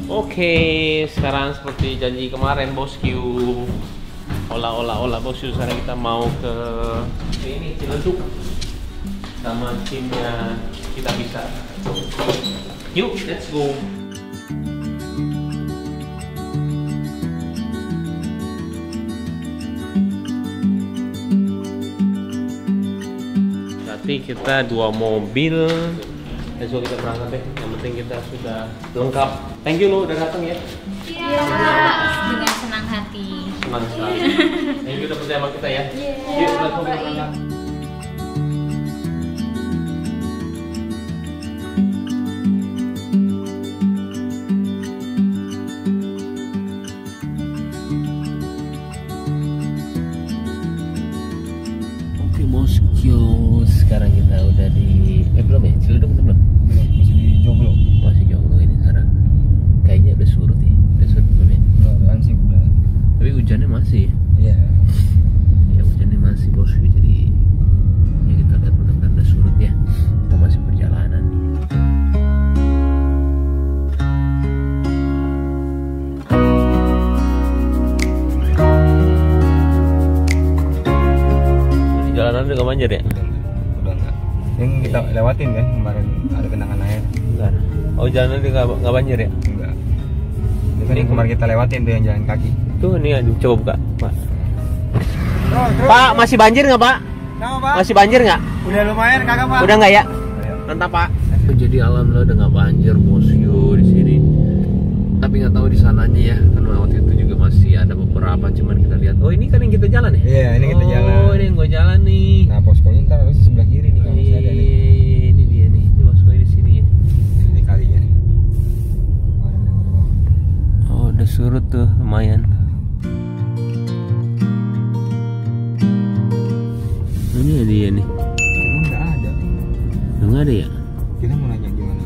Oke, sekarang seperti janji kemarin bosku. Olah bosku, sekarang kita mau ke ini Ciledug sama timnya Kita Bisa. Yuk, let's go. Berarti kita 2 mobil. Let's go, kita berangkat deh. Yang penting kita sudah lengkap. Thank you lo udah datang ya. Iya. Dengan senang hati. Senang sekali. Thank you udah percaya sama kita ya. Yuk, let's go kita berangkat. Oke bosku, sekarang kita udah di belum ya? Ciledug belum? Belum, masih di Joglo. Masih Joglo ini sekarang. Kayaknya udah surut ya. Udah surut belum ya? Udah sih udah. Tapi hujannya masih. Iya. Ya hujannya masih bosku, jadi ya kita lihat mudah-mudahan udah surut ya. Kita masih perjalanan nih. Di jalanan udah gak banjir ya? Udah enggak. Yang kita lewatin kan kemarin ada genangan air. Enggak. Oh jalanan udah gak banjir ya? Enggak. Itu kan yang kemarin kita lewatin tuh yang jalan kaki. Tuh nih aduh, coba buka Pak. Pak masih banjir nggak Pak? Kenapa, Pak? Masih banjir nggak? Udah lumayan kagak, Pak? Udah nggak ya? Ayo. Mantap Pak. Jadi alhamdulillah udah nggak banjir bosku di sini. Tapi nggak tahu di sananya ya, karena waktu itu juga masih ada beberapa. Cuman kita lihat, oh ini kan yang kita jalan ya? Iya, ini kita jalan. Oh ini yang gua jalan nih. Nah, poskonya ntar harus sebelah kiri nih kalau masih ada nih. Ini dia nih, ini poskonya di sini ya. Ini kalinya nih. Oh udah surut tuh lumayan. Ini dia nih. Emang nggak ada. Nggak ada ya? Kita mau nanya gimana?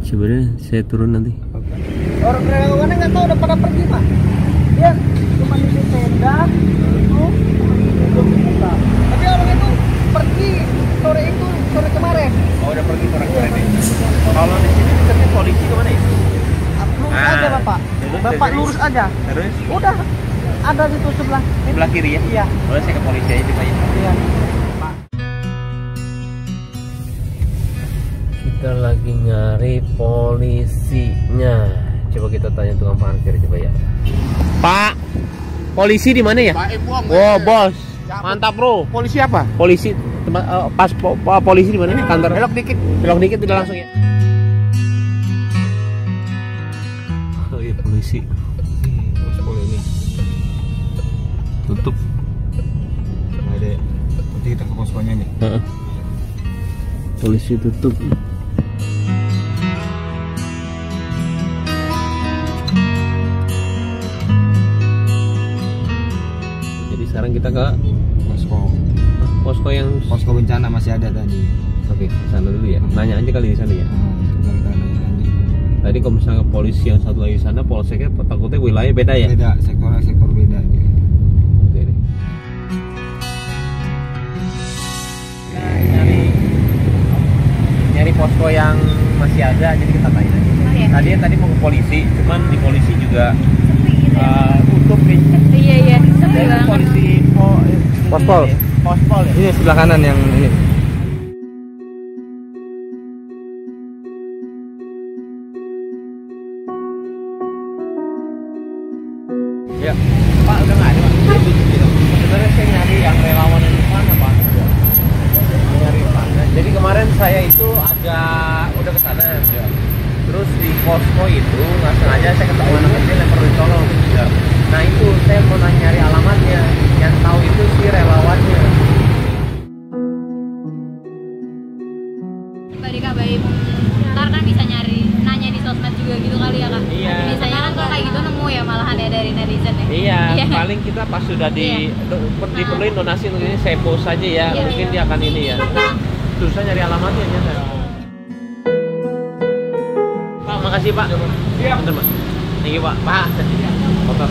Sebenarnya saya turun nanti. Orang relawannya nggak tahu udah pada pergi mah. Dia cuma di tenda itu belum dibuka. Tapi orang itu pergi sore kemarin. Oh udah pergi orang-orang ini. Kalau di sini dekatnya polisi kemana ya? Lurus aja bapak. Bapak lurus aja. Terus Udah ada di tuh sebelah. sebelah kiri ya? Iya. Boleh saya ke polisi aja Pak ya? Iya. Kita lagi nyari polisinya. Coba kita tanya tukang parkir coba ya. Pak, polisi di mana ya? Oh bos, mantap bro. Polisi apa? Polisi tempat polisi di mana? Kantor. Belok dikit udah langsung ya. Oh iya polisi. Posko ini. Tutup. Nggak ada. Nanti kita ke poskonya nih. Polisi tutup. Jadi sekarang kita ke posko yang Posko bencana masih ada tadi. oke, sana dulu ya. Nanya aja kali di sana ya. Kita nanya aja. Tadi kalau misalnya polisi yang satu lagi di sana, polseknya takutnya wilayah beda ya. Beda, sektor beda aja. Oke deh. Nyari posko yang masih ada, jadi kita tanya aja. Oh, iya. Tadi mau ke polisi, cuman di polisi juga tutup nih. Iya. Sepi Jadi banget. polisi Pospol. Pospol ya. Ini sebelah kanan yang ini. Ya, Pak udah nggak ada Pak. Sebenarnya saya nyari yang relawan yang di sana Pak. Nyari di sana. Jadi kemarin saya itu udah ke sana. Ya. Terus di posko itu nggak sengaja saya ketemu anak kecil yang perlu ditolong. Ya. Nah itu saya mau nyari alamatnya. Yang tahu itu si relawannya. Mbak dikabarin ntar kan bisa nanya di sosmed juga gitu kali ya kak. Iya. Biasanya kan kalau kayak gitu nemu ya malahan ya dari netizen ya. Iya, paling kita pas sudah diperluin donasi untuk ini saya post aja ya. Iya, Mungkin iya. dia akan ini ya. Terus saya nyari alamatnya nyata. Pak, makasih Pak. Iya. Bentar, Pak. Thank you Pak. Pak.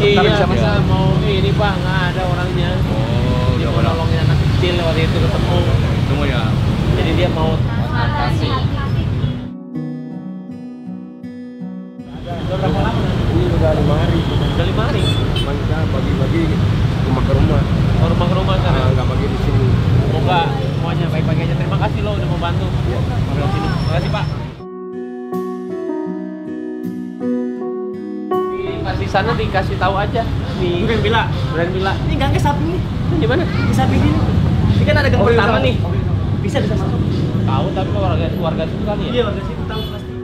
Iya, bisa mau ini Pak, nggak ada orangnya. Oh, dia mau nolongin anak kecil waktu itu ketemu. Tunggu ya. Jadi dia mau Makasih. Udah berapa lama udah 5 hari. Udah 5 hari. Cuman kita bagi-bagi rumah ke rumah. Oh, rumah ke rumah sekarang. Nggak bagi di sini. Semoga semuanya baik-baik aja. Terima kasih lo udah membantu. Iya. Sampai sini. Terima kasih Pak. Di sana dikasih tahu aja di Bukan bila. Brand Bila. Ini gangnya sapi nih. Ini di mana? Di sapi ini. Ini kan ada gang Oh, pertama bisa. nih. Bisa masuk. Tahu tapi warga situ kali ya. Iya, warga situ tahu pasti.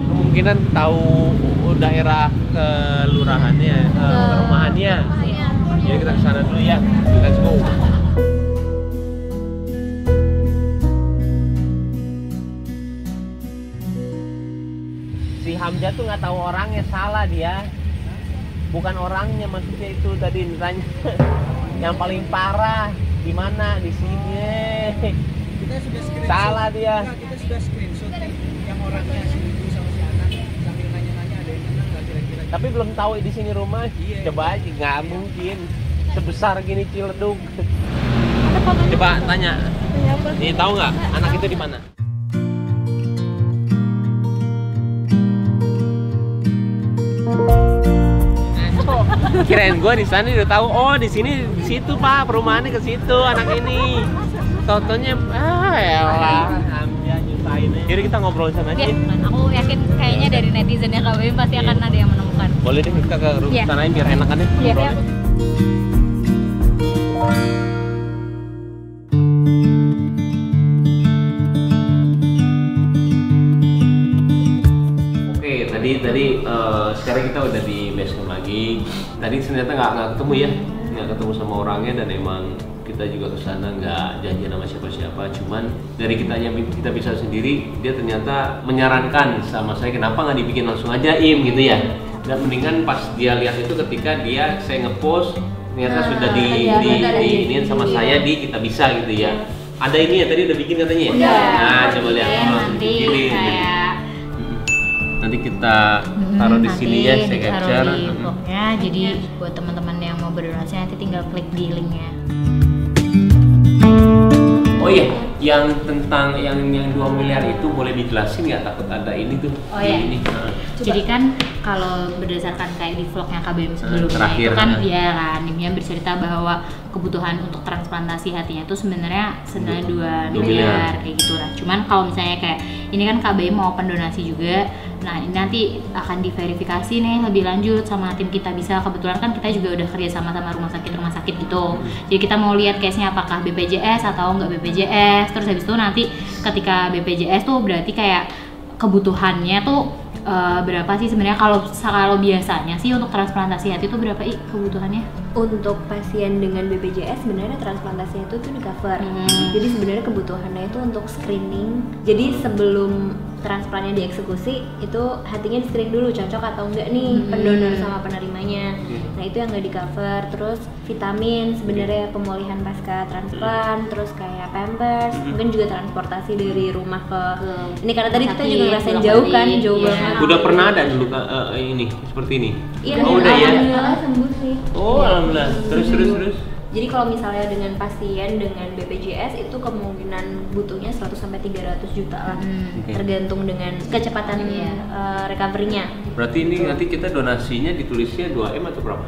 Kemungkinan tahu daerah kelurahannya, perumahannya. Iya. Jadi kita ke sana dulu ya. Let's go. Si Hamzah tuh nggak tahu orangnya, salah dia. Bukan orangnya, maksudnya itu tadi ditanya. Yang paling parah di mana? Di sini. Kita sudah screenshot. Salah dia. Enggak, kita sudah screenshot nih yang orangnya si ibu sama si anak sambil nanya-nanya ada yang kenal nggak kira-kira. Tapi belum tahu di sini rumah. Iya. Coba aja, nggak mungkin sebesar gini Ciledug. Ada fotonya. Coba tanya. Tanya apa? Nih tahu nggak anak itu di mana? Kirain gua di sana udah tahu. Oh di sini di situ Pak, perumahannya ke situ anak ini. Totonya elah. Hamzah nyusahin. Jadi kita ngobrol sana aja. Ya, aku yakin kayaknya dari netizen ya KBM pasti akan ada yang menemukan. Boleh deh kita ke Iya. sana biar enakan ya. Iya. ngobrolnya. Oke, tadi sekarang kita udah di basecamp lagi. Tadi ternyata nggak ketemu ya, nggak ketemu sama orangnya dan emang kita juga kesana nggak janjian sama siapa-siapa. Cuman dari kita bisa sendiri, dia ternyata menyarankan sama saya kenapa nggak dibikin langsung aja gitu ya. Dan mendingan pas dia lihat itu ketika saya ngepost ternyata sudah diinin sama saya di kita bisa gitu ya. Ada ini ya tadi udah bikin katanya ya. Udah. Nah coba lihat. Oke, nanti Bikinin. kayak Nanti kita taruh di sini ya, saya ditaruh capture. di vlognya. Jadi buat teman-teman yang mau berdonasi nanti tinggal klik di linknya. Oh iya, yang tentang yang 2 miliar itu boleh dijelasin nggak? Takut ada ini tuh. Oh iya. Ini. Nah. Jadi kan kalau berdasarkan kayak di vlognya KBM sebelumnya terakhir, itu kan nah. dia kan dia bercerita bahwa kebutuhan untuk transplantasi hatinya itu sebenarnya 2 miliar kayak gitu lah. Cuman kalau misalnya kayak ini kan KBM mau pendonasi juga. Nah, ini nanti akan diverifikasi nih lebih lanjut sama tim kita bisa. Kebetulan kan kita juga udah kerja sama rumah sakit gitu. Jadi kita mau lihat case-nya apakah BPJS atau enggak BPJS. Terus habis itu nanti ketika BPJS tuh berarti kayak kebutuhannya tuh berapa sih sebenarnya kalau biasanya sih untuk transplantasi hati itu berapa kebutuhannya? Untuk pasien dengan BPJS sebenarnya transplantasinya itu di cover. Jadi sebenarnya kebutuhannya itu untuk screening. Jadi sebelum transplantnya dieksekusi itu hatinya di screening dulu cocok atau enggak nih pendonor sama penerimanya. Nah itu yang nggak di cover. Terus vitamin sebenarnya pemulihan pasca transplant, terus kayak pampers, mungkin juga transportasi dari rumah ke ini karena tadi kita juga ngerasain jauh kan, jauh banget. Udah pernah ada dulu ini seperti ini? Iya, oh, udah ya? alhamdulillah sembuh sih. Oh alhamdulillah. Terus. Jadi kalau misalnya dengan pasien dengan BPJS itu kemungkinan butuhnya 100 sampai 300 juta lah. Tergantung dengan kecepatan recovery-nya. Berarti ini nanti kita donasinya ditulisnya 2M atau berapa?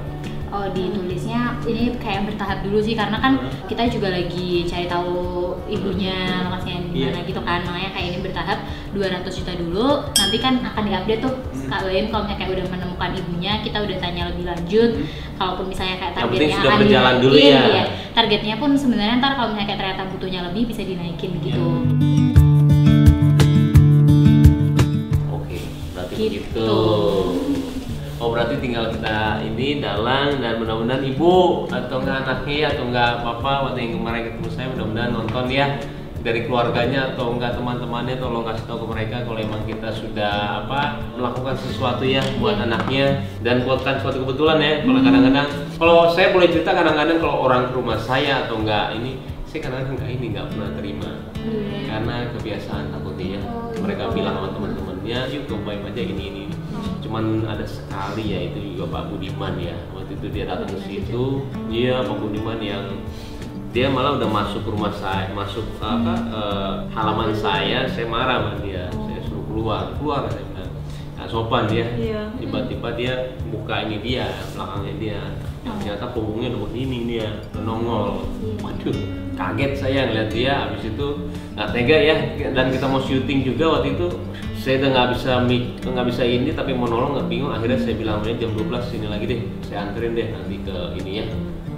Oh, ditulisnya ini kayak bertahap dulu sih karena kan kita juga lagi cari tahu ibunya lokasinya di mana gitu kan. Makanya kayak ini bertahap 200 juta dulu. Nanti kan akan diupdate tuh Kak Baim kalau misalnya kayak udah menemukan ibunya, kita udah tanya lebih lanjut. Kalaupun misalnya kayak targetnya sudah berjalan dulu ya. Targetnya pun sebenarnya ntar kalau misalnya kayak ternyata butuhnya lebih bisa dinaikin gitu. Oke, berarti begitu. Oh berarti tinggal kita ini dalang dan mudah-mudahan ibu atau enggak anaknya atau enggak bapak waktu yang kemarin ketemu saya mudah-mudahan nonton ya dari keluarganya atau enggak teman-temannya tolong kasih tahu ke mereka kalau emang kita sudah melakukan sesuatu ya buat anaknya dan buatkan suatu kebetulan ya kalau kadang-kadang kalau saya boleh cerita kadang-kadang kalau orang ke rumah saya atau enggak ini saya kadang-kadang nggak pernah terima karena kebiasaan takutnya ya mereka bilang sama teman-temannya yuk cobain aja ini cuman ada sekali ya itu juga Pak Budiman ya waktu itu dia datang ke situ Pak Budiman yang dia malah udah masuk rumah saya masuk halaman saya marah sama dia keluar saya bilang. Nah, sopan dia. Iya. Tiba-tiba dia buka ini dia, belakangnya dia. Ternyata punggungnya udah begini dia, udah nongol. Waduh, kaget saya ngeliat dia. Habis itu nggak tega ya, dan kita mau syuting juga waktu itu. Saya udah nggak bisa ini, tapi mau nolong nggak bingung. Akhirnya saya bilang jam 12 sini lagi deh, saya anterin deh nanti ke ini ya.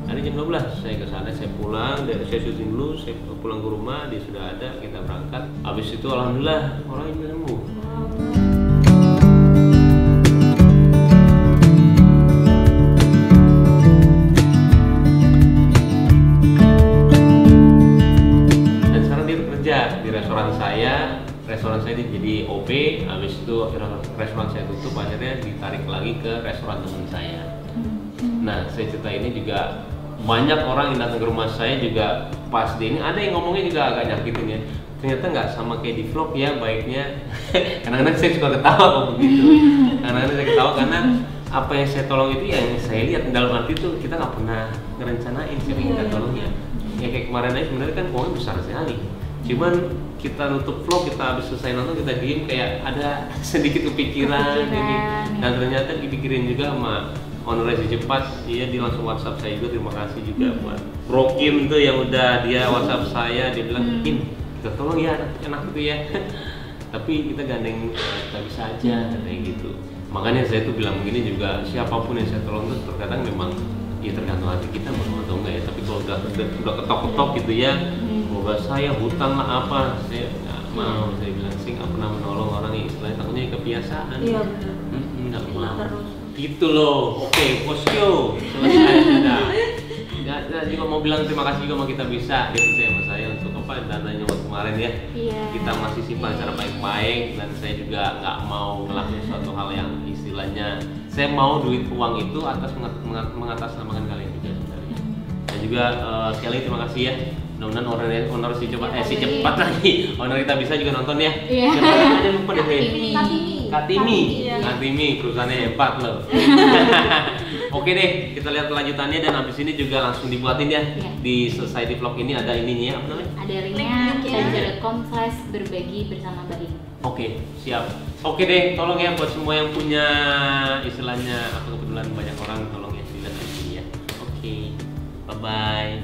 Hari jam 12 saya ke sana, saya pulang, saya syuting dulu, saya pulang ke rumah, dia sudah ada, kita berangkat. Habis itu alhamdulillah orang ini sembuh. Dan sekarang dia bekerja di restoran saya jadi OP. Habis itu restoran saya tutup, akhirnya ditarik lagi ke restoran teman saya. Nah, saya cerita ini juga banyak orang yang datang ke rumah saya juga pas di ini, ada yang ngomongnya juga agak nyakitin ya. Ternyata nggak sama kayak di vlog ya baiknya. Kadang-kadang saya suka ketawa kok begitu. Kadang-kadang saya ketawa karena apa yang saya tolong itu ya yang saya lihat dalam arti itu kita nggak pernah ngerencanain siapa yang kita tolongnya. Ya kayak kemarin aja sebenarnya kan uangnya besar sekali. Cuman kita nutup vlog, kita habis selesai nonton kita diem kayak ada sedikit kepikiran jadi, dan ternyata dipikirin juga sama owner si cepat. Dia langsung WhatsApp saya juga, terima kasih juga buat Bro Kim tuh yang udah dia WhatsApp saya, dia bilang Kim kita tolong ya enak gitu ya. Tapi kita gandeng kita bisa aja katanya gitu. Makanya saya tuh bilang begini juga, siapapun yang saya tolong tuh terkadang memang ya tergantung hati kita mau atau enggak ya. Tapi kalau udah ketok-ketok gitu ya, semoga saya hutang lah apa, saya nggak mau. Saya bilang sih nggak pernah menolong orang yang istilahnya takutnya kebiasaan. Iya benar. Nggak mau. Terus. Gitu loh. Oke, bosku selesai sudah. Ya, juga mau bilang terima kasih juga sama kita bisa gitu sih sama saya untuk apa dananya waktu kemarin ya. Iya. Kita masih simpan secara baik-baik, dan saya juga nggak mau ngelakuin suatu hal yang istilahnya saya mau duit uang itu atas mengatasnamakan kalian juga sebenarnya. Dan juga sekali lagi terima kasih ya. Mudah-mudahan owner si cepat lagi. Owner kita bisa juga nonton ya. Iya. Jangan lupa deh. Katimi perusahaannya hebat loh. Oke deh, kita lihat kelanjutannya, dan habis ini juga langsung dibuatin ya. Iya. Di Society Vlog ini ada ininya ya, apa namanya? Ada linknya kita.com/berbagi bersama baik. Oke, siap. Oke deh, tolong ya buat semua yang punya istilahnya apa kebetulan banyak orang, tolong ya dilihat di sini ya. Oke, bye bye.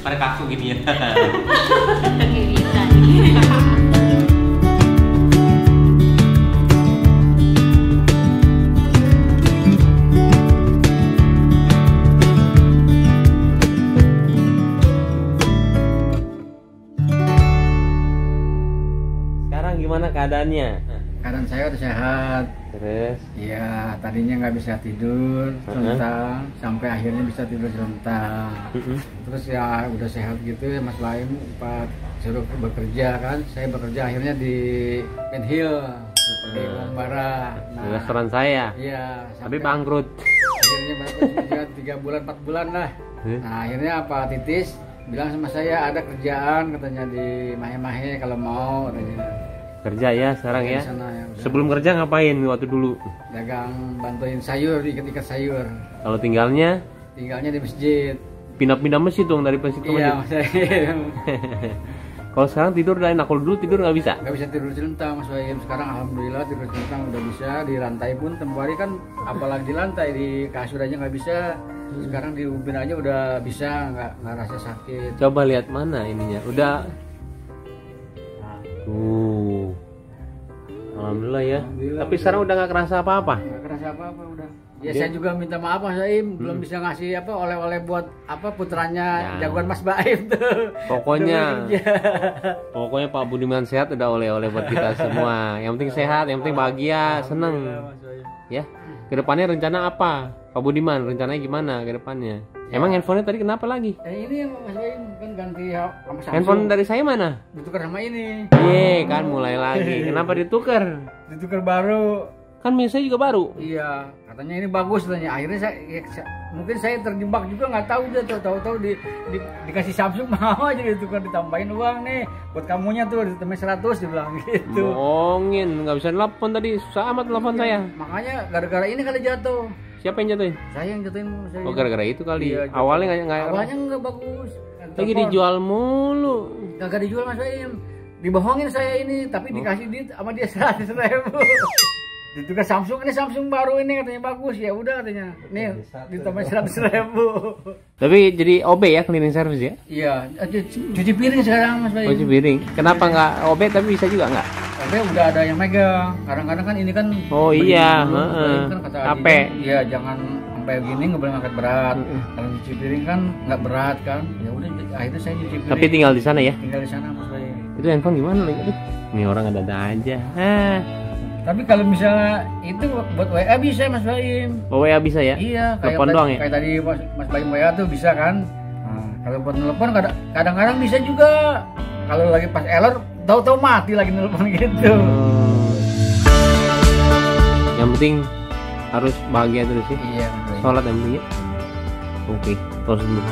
Pada kaku gini ya. Oke, bisa. Sekarang gimana keadaannya? Keadaan saya udah sehat. Terus? Iya, tadinya nggak bisa tidur sebentar, sampai akhirnya bisa tidur sebentar. Terus ya udah sehat gitu ya, Mas Baim Pak suruh bekerja kan. Saya bekerja akhirnya di Penhill, di Umbara. Di restoran saya. Iya. Tapi bangkrut. Akhirnya bangkrut juga 3 bulan 4 bulan lah. Nah akhirnya Pak Titis bilang sama saya ada kerjaan katanya di Mahe-Mahe kalau mau katanya. Kerja ya sekarang ya. Sana, ya udah. Sebelum kerja ngapain waktu dulu? Dagang, bantuin sayur, ikat-ikat sayur. Kalau tinggalnya Tinggalnya di masjid. pindah-pindah masjid dong dari masjid ke Iya, masjid. saya Kalau sekarang tidur udah enak, kalau dulu tidur nggak bisa. nggak bisa tidur celentang Mas Baim. Sekarang alhamdulillah tidur celentang udah bisa. Di lantai pun tempoh hari kan, apalagi di lantai, di kasur aja nggak bisa. Sekarang di ubin aja udah bisa, nggak rasa sakit. Coba lihat mana ininya. Udah. Alhamdulillah ya. Alhamdulillah. Tapi sekarang udah nggak kerasa apa-apa. Nggak kerasa apa-apa udah. Ya Dia- saya juga minta maaf Mas Baim, belum bisa ngasih apa oleh-oleh buat apa putranya Ya. jagoan Mas Baim tuh. Pokoknya, Udah bekerja. pokoknya Pak Budiman sehat udah oleh-oleh buat kita semua. Yang penting sehat, yang penting bahagia, seneng. Mas Baim. Ya. Kedepannya rencana apa? Pak Budiman, rencananya gimana kedepannya? Emang handphonenya tadi kenapa lagi? Ini Mas Baim kan ganti sama Samsung. Handphone dari saya mana? ditukar sama ini. Kan mulai lagi. Kenapa ditukar? Ditukar baru. Kan saya juga baru. Iya, katanya ini bagus katanya. Akhirnya mungkin saya terjebak juga nggak tahu dia tahu-tahu dikasih Samsung mau aja ditukar, ditambahin uang nih buat kamunya tuh ditambahin 100 dibilang gitu. Bohongin, nggak bisa telepon tadi, susah amat telepon saya. Makanya gara-gara ini kali jatuh. Siapa yang jatuhin? Saya yang jatuhin saya. Oh gara-gara itu kali. Iya, jatuh. Awalnya nggak Awalnya nggak bagus. lagi dijual mulu. Kagak dijual Mas Baim. dibohongin saya ini, tapi dikasih duit sama dia 100.000. Itu kan Samsung, ini Samsung baru ini katanya bagus, ya udah katanya. Nih ditambah 100.000. Tapi jadi OB ya, cleaning service ya? Iya, cuci piring sekarang Mas Bayu. Cuci piring. Kenapa nggak OB tapi bisa juga nggak? OB udah ada yang megang. Kadang-kadang kan ini kan. Oh iya, kan kata Adi capek. kan, iya jangan sampai gini nggak boleh ngangkat berat. Kalau cuci piring kan nggak berat kan. Ya udah akhirnya saya cuci piring. Tapi tinggal di sana ya? Tinggal di sana Mas Bayu. Itu handphone gimana lagi? Aduh, ini orang ada aja. Tapi kalau misalnya itu buat WA bisa Mas Baim. Oh, WA bisa ya? Iya, telepon doang ya? Kayak tadi Mas Baim WA tuh bisa kan. Nah, kalau buat telepon kadang-kadang bisa juga. Kalau lagi pas error, tahu-tahu mati lagi telepon gitu. Yang penting harus bahagia terus sih. Iya, Mas Baim. Sholat yang penting ya. Oke, terus dulu.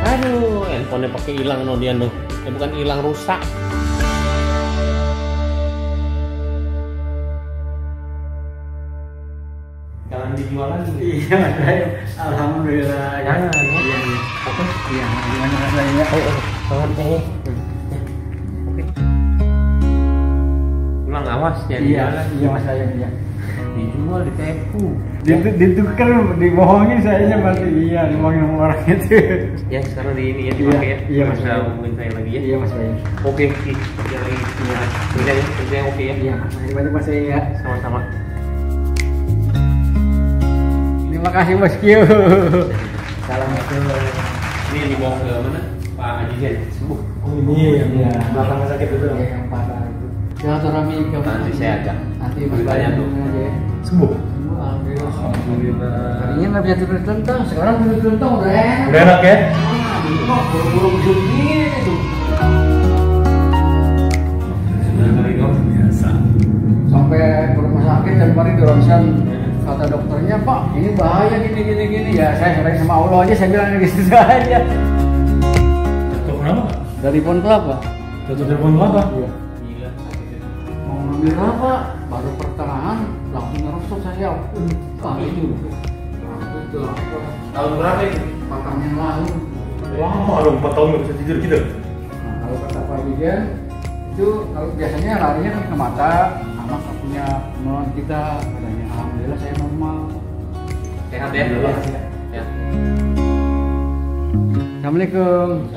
Aduh, handphonenya pakai hilang no dia no. Bukan hilang, rusak. Jangan dijual lagi. Iya, Mas Baim. Alhamdulillah. Jangan. Iya. Oke. Iya, gimana Mas Baim ya? Jangan Oke. Pulang awas ya. Iya, Mas Baim ya. Dijual, ditipu. Ditukar, dibohongin sayanya pasti. Iya, dibohongin sama orang itu. Ya sekarang di ini ya dipakai ya. Iya, Mas. Bisa hubungin saya lagi ya. Iya, Mas Baim. Oke, kerja lagi. Iya. Kerja yang oke ya. Iya, makasih banyak Mas Baim ya. Sama-sama. Terima kasih Bos Q. Assalamualaikum. Ini dibawa ke mana? Pak Haji Zen sembuh. Oh ini ya. Belakang sakit itu. Iya, yang patah itu. Silaturahmi ke Nanti saya ajak. Nanti Mas Tanya Baim tuh. aja ya. Sembuh. Alhamdulillah. Alhamdulillah. Tadinya nggak bisa tidur telentang, sekarang tidur telentang udah enak. Udah enak ya? Dulu mah buru-buru begini tuh. Biasa. Sampai ke rumah sakit dan kemarin di ronsen kata dokternya, Pak ini bahaya gini. Ya saya sering sama Allah aja saya bilang gitu aja. Jatuh kenapa? Dari pohon kelapa. Jatuh dari pohon kelapa? Iya. Gila. Mau ngambil apa? Baru pertengahan langsung ngerosot saya. Itu. Betul. Tahun berapa itu? 4 tahun yang lalu. Lama dong, 4 tahun nggak bisa tidur gitu. Nah, kalau kata Pak Bidan itu kalau biasanya larinya kan ke mata, anak punya menolong kita katanya. Alhamdulillah saya normal. Sehat ya? Ya. Assalamualaikum.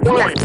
One.